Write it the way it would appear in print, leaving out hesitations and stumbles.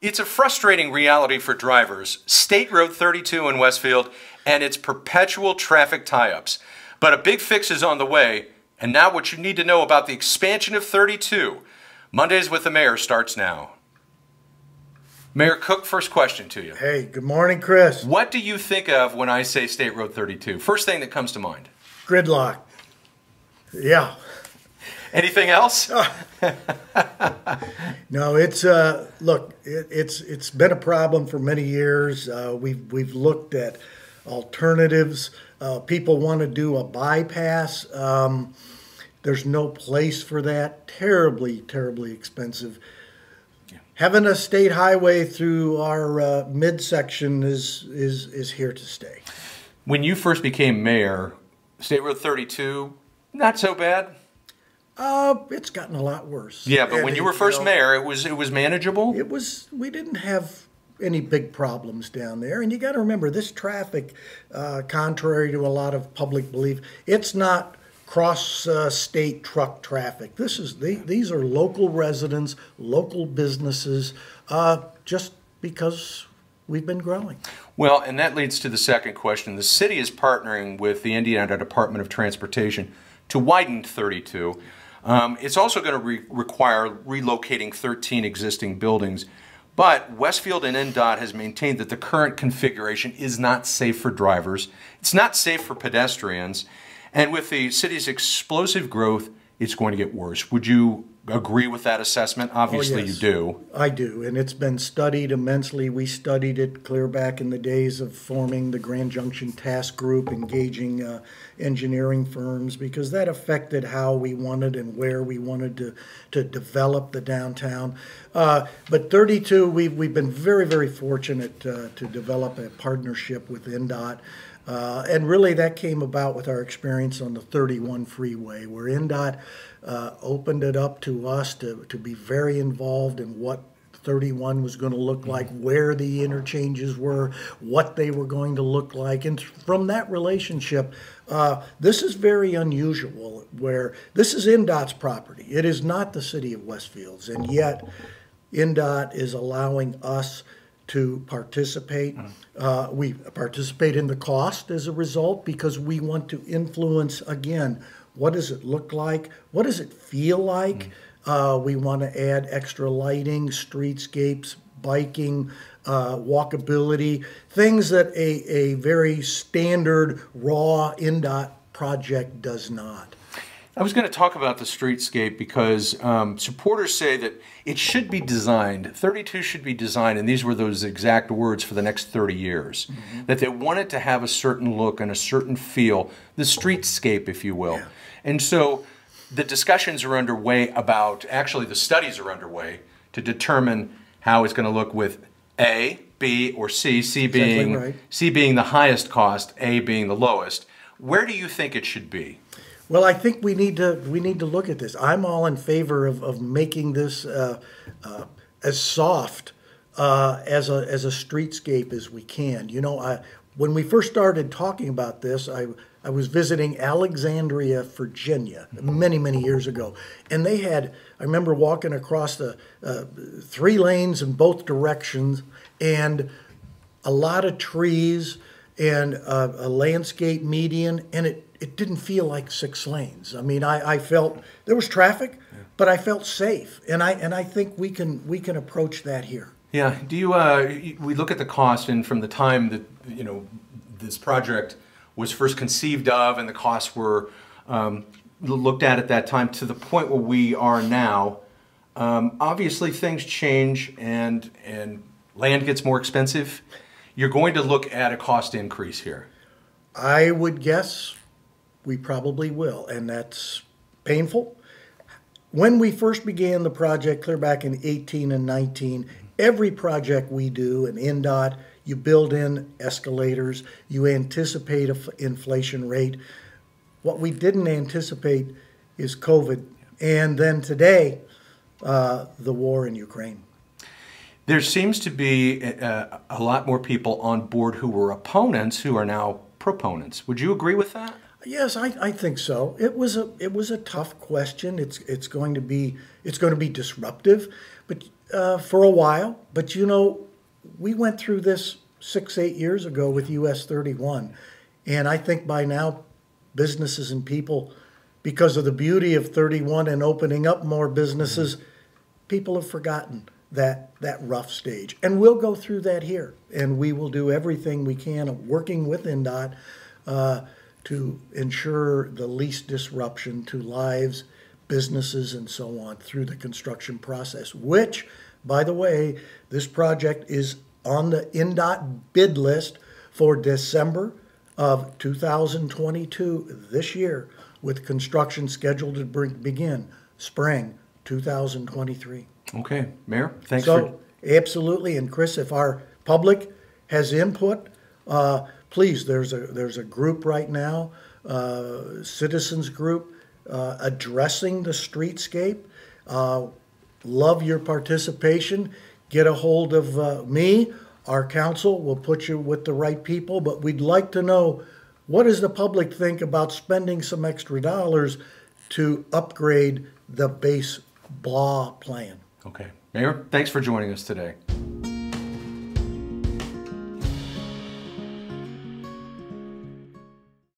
It's a frustrating reality for drivers, State Road 32 in Westfield and its perpetual traffic tie-ups. But a big fix is on the way, and now what you need to know about the expansion of 32. Mondays with the Mayor starts now. Mayor Cook, first question to you. Hey, good morning, Chris. What do you think of when I say State Road 32? First thing that comes to mind. Gridlock. Yeah. Anything else? No, it's look, it's been a problem for many years. We've looked at alternatives. People want to do a bypass. There's no place for that. Terribly, terribly expensive. Yeah. Having a state highway through our midsection is here to stay. When you first became mayor, State Road 32, not so bad. It's gotten a lot worse. Yeah, but when you were first mayor, it was manageable? We didn't have any big problems down there. And you got to remember, this traffic, contrary to a lot of public belief, it's not cross-state truck traffic. These are local residents, local businesses, just because we've been growing. Well, and that leads to the second question. The city is partnering with the Indiana Department of Transportation to widen 32. It's also going to require relocating 13 existing buildings. But Westfield and NDOT has maintained that the current configuration is not safe for drivers. It's not safe for pedestrians. And with the city's explosive growth, it's going to get worse. Would you agree with that assessment? Obviously, you do. I do, and it's been studied immensely. We studied it clear back in the days of forming the Grand Junction Task Group, engaging engineering firms, because that affected how we wanted and where we wanted to develop the downtown. But 32, we've been very, very fortunate to develop a partnership with NDOT. And really that came about with our experience on the 31 freeway, where NDOT opened it up to us to be very involved in what 31 was going to look like, where the interchanges were, what they were going to look like. And from that relationship, this is very unusual, where this is NDOT's property. It is not the city of Westfield's, and yet NDOT is allowing us to participate. We participate in the cost as a result, because we want to influence, again, what does it look like? What does it feel like? We want to add extra lighting, streetscapes, biking, walkability, things that a very standard raw NDOT project does not. I was going to talk about the streetscape because supporters say that it should be designed, 32 should be designed, and these were those exact words, for the next 30 years, that they want it to have a certain look and a certain feel, the streetscape, if you will. Yeah. And so the discussions are underway about, actually the studies are underway to determine how it's going to look with A, B, or C, C being the highest cost, A being the lowest. Where do you think it should be? Well, I think we need to look at this. I'm all in favor of making this as soft as a streetscape as we can. You know, when we first started talking about this, I was visiting Alexandria, Virginia, many years ago, and they had, I remember walking across the 3 lanes in both directions, and a lot of trees and a landscape median, and it didn't feel like 6 lanes. I mean, I felt there was traffic, but I felt safe, and I think we can approach that here. Yeah. Do you? We look at the cost, and from the time that this project was first conceived of, and the costs were looked at that time, to the point where we are now. Obviously, things change, and land gets more expensive. You're going to look at a cost increase here. I would guess we probably will, and that's painful. When we first began the project, clear back in 18 and 19, every project we do in NDOT, you build in escalators, you anticipate an inflation rate. What we didn't anticipate is COVID, and then today, the war in Ukraine. There seems to be a lot more people on board who were opponents who are now proponents. Would you agree with that? Yes, I think so. It was a tough question. It's going to be disruptive, but for a while, but you know, we went through this 6, 8 years ago with US 31, and I think by now businesses and people, because of the beauty of 31 and opening up more businesses, people have forgotten that rough stage. And we'll go through that here, and we will do everything we can, working with NDOT, to ensure the least disruption to lives, businesses, and so on through the construction process, which, by the way, this project is on the NDOT bid list for December of 2022, this year, with construction scheduled to begin spring 2023. Okay, Mayor, thanks So, absolutely, and Chris, if our public has input, please, there's a group right now, citizens group, addressing the streetscape. Love your participation. Get a hold of me. Our council will put you with the right people, but we'd like to know, what does the public think about spending some extra dollars to upgrade the base BLA plan? Okay. Mayor, thanks for joining us today.